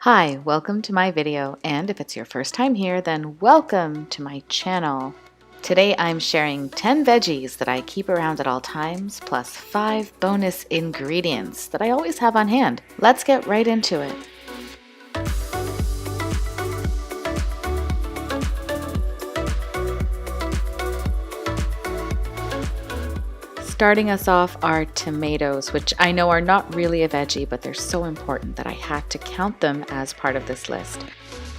Hi, welcome to my video, and if it's your first time here, then welcome to my channel. Today I'm sharing 10 veggies that I keep around at all times, plus 5 bonus ingredients that I always have on hand. Let's get right into it. Starting us off are tomatoes, which I know are not really a veggie, but they're so important that I had to count them as part of this list.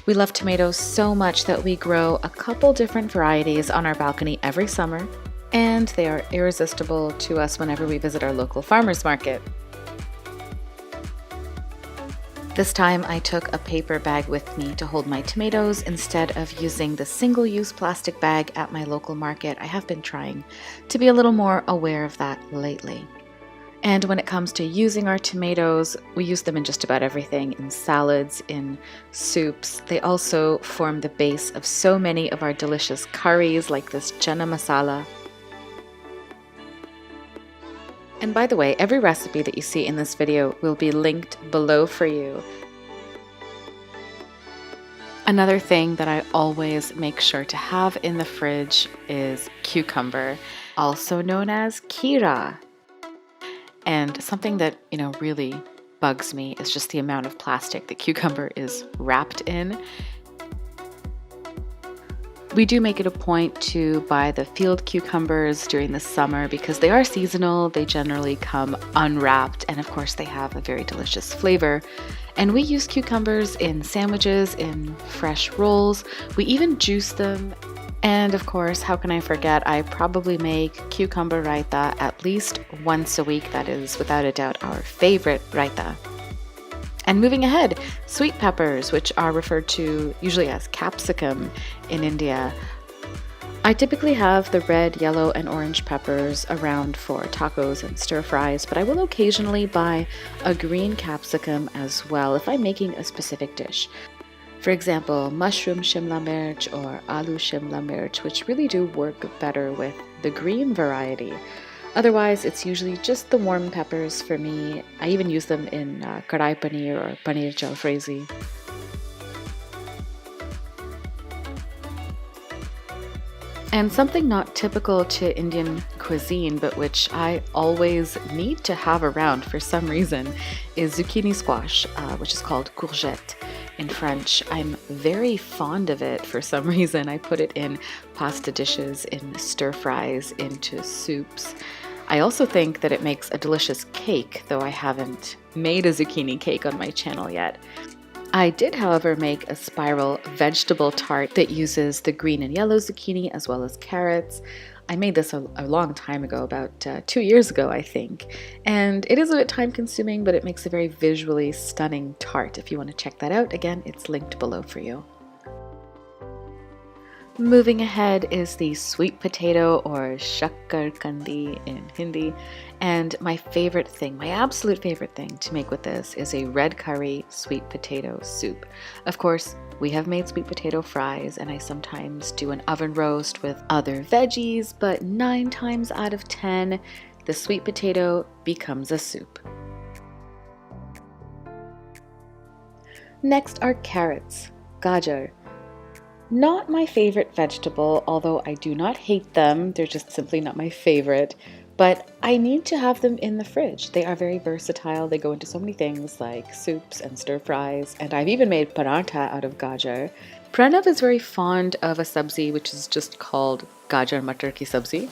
We love tomatoes so much that we grow a couple different varieties on our balcony every summer, and they are irresistible to us whenever we visit our local farmers market. This time I took a paper bag with me to hold my tomatoes instead of using the single-use plastic bag at my local market. I have been trying to be a little more aware of that lately. And when it comes to using our tomatoes, we use them in just about everything, in salads, in soups. They also form the base of so many of our delicious curries like this chana masala. And by the way, every recipe that you see in this video will be linked below for you. Another thing that I always make sure to have in the fridge is cucumber, also known as kira. And something that, really bugs me is just the amount of plastic that cucumber is wrapped in. We do make it a point to buy the field cucumbers during the summer because they are seasonal, they generally come unwrapped, and of course they have a very delicious flavor. And we use cucumbers in sandwiches, in fresh rolls, we even juice them. And of course, how can I forget, I probably make cucumber raita at least once a week. That is without a doubt our favorite raita. And moving ahead, sweet peppers, which are referred to usually as capsicum in India. I typically have the red, yellow, and orange peppers around for tacos and stir fries, but I will occasionally buy a green capsicum as well if I'm making a specific dish. For example, mushroom shimla mirch or aloo shimla mirch, which really do work better with the green variety. Otherwise, it's usually just the warm peppers for me. I even use them in karai paneer or paneer jalfrezi. And something not typical to Indian cuisine, but which I always need to have around for some reason, is zucchini squash, which is called courgette in French. I'm very fond of it for some reason. I put it in pasta dishes, in stir fries, into soups. I also think that it makes a delicious cake, though I haven't made a zucchini cake on my channel yet. I did, however, make a spiral vegetable tart that uses the green and yellow zucchini as well as carrots. I made this a long time ago, about 2 years ago, I think. And it is a bit time consuming, but it makes a very visually stunning tart. If you want to check that out, again, it's linked below for you. Moving ahead is the sweet potato, or shakkar kandi in Hindi. And my favorite thing, my absolute favorite thing to make with this is a red curry sweet potato soup. Of course, we have made sweet potato fries, and I sometimes do an oven roast with other veggies, but 9 times out of 10, the sweet potato becomes a soup. Next are carrots, gajar. Not my favorite vegetable, although I do not hate them. They're just simply not my favorite. But I need to have them in the fridge. They are very versatile. They go into so many things like soups and stir fries. And I've even made parantha out of gajar. Pranav is very fond of a sabzi, which is just called gajar matar ki sabzi.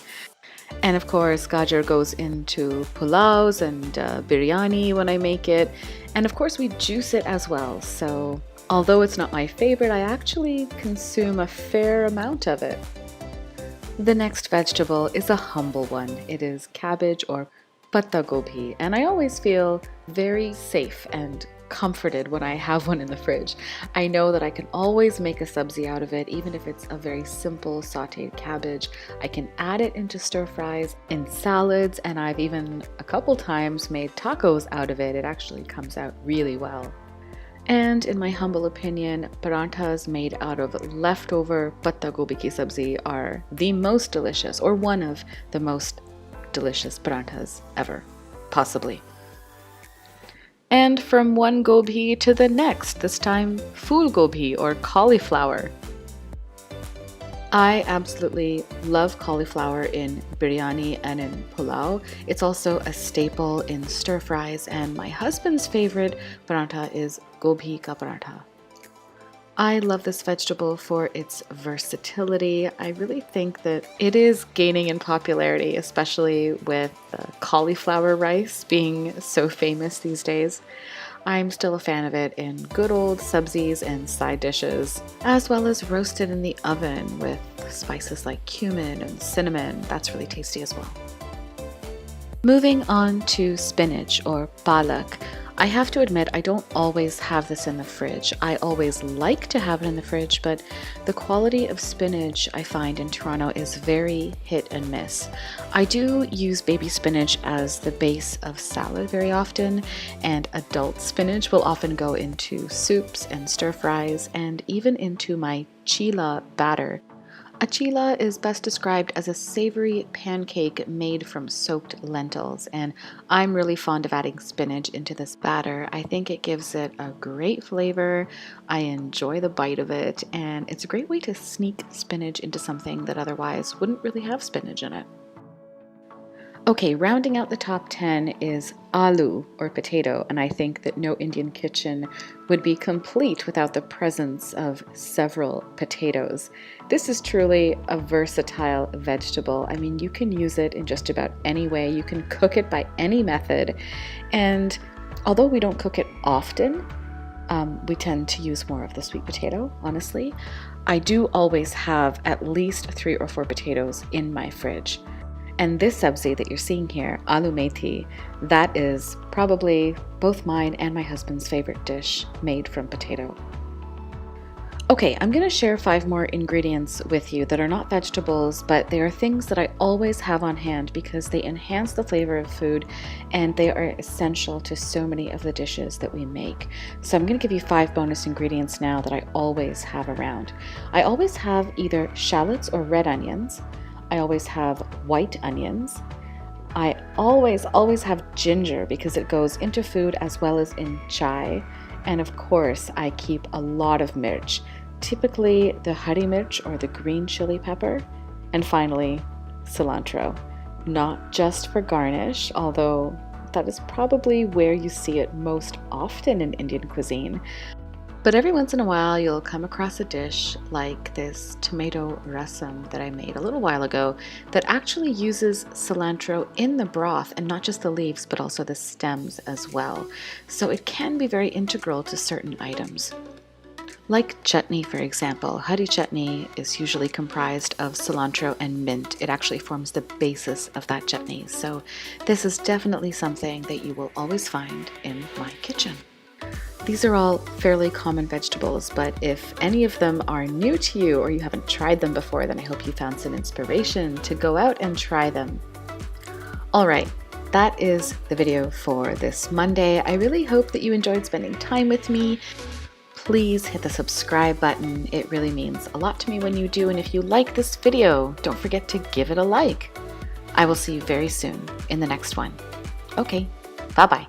And of course, gajar goes into pulaus and biryani when I make it. And of course, we juice it as well. So although it's not my favorite, I actually consume a fair amount of it. The next vegetable is a humble one. It is cabbage or patta gobi, and I always feel very safe and comforted when I have one in the fridge. I know that I can always make a sabzi out of it, even if it's a very simple sauteed cabbage. I can add it into stir fries, in salads, and I've even a couple times made tacos out of it. It actually comes out really well. And in my humble opinion, paranthas made out of leftover patta gobi ki sabzi are the most delicious, or one of the most delicious paranthas ever, possibly. And from one gobi to the next, this time phul gobi or cauliflower. I absolutely love cauliflower in biryani and in pulao. It's also a staple in stir fries, and my husband's favorite paratha is gobi ka paratha. I love this vegetable for its versatility. I really think that it is gaining in popularity, especially with cauliflower rice being so famous these days. I'm still a fan of it in good old sabzis and side dishes, as well as roasted in the oven with spices like cumin and cinnamon. That's really tasty as well. Moving on to spinach or palak. I have to admit, I don't always have this in the fridge. I always like to have it in the fridge, but the quality of spinach I find in Toronto is very hit and miss. I do use baby spinach as the base of salad very often, and adult spinach will often go into soups and stir fries and even into my chila batter. A chila is best described as a savory pancake made from soaked lentils, and I'm really fond of adding spinach into this batter. I think it gives it a great flavor. I enjoy the bite of it, and it's a great way to sneak spinach into something that otherwise wouldn't really have spinach in it. Okay, rounding out the top 10 is aloo or potato, and I think that no Indian kitchen would be complete without the presence of several potatoes. This is truly a versatile vegetable. I mean, you can use it in just about any way. You can cook it by any method, and although we don't cook it often, we tend to use more of the sweet potato, honestly. I do always have at least 3 or 4 potatoes in my fridge. And this sabzi that you're seeing here, aloo methi, that is probably both mine and my husband's favorite dish made from potato. Okay, I'm going to share 5 more ingredients with you that are not vegetables, but they are things that I always have on hand because they enhance the flavor of food and they are essential to so many of the dishes that we make. So I'm going to give you 5 bonus ingredients now that I always have around. I always have either shallots or red onions. I always have white onions. I always have ginger because it goes into food as well as in chai. And of course, I keep a lot of mirch, typically the hari mirch or the green chili pepper. And finally, cilantro. Not just for garnish, although that is probably where you see it most often in Indian cuisine. But every once in a while, you'll come across a dish like this tomato rasam that I made a little while ago that actually uses cilantro in the broth, and not just the leaves, but also the stems as well. So it can be very integral to certain items. Like chutney, for example, hari chutney is usually comprised of cilantro and mint. It actually forms the basis of that chutney. So this is definitely something that you will always find in my kitchen. These are all fairly common vegetables, but if any of them are new to you or you haven't tried them before, then I hope you found some inspiration to go out and try them. All right, that is the video for this Monday. I really hope that you enjoyed spending time with me. Please hit the subscribe button. It really means a lot to me when you do, and if you like this video, don't forget to give it a like. I will see you very soon in the next one. Okay, bye-bye.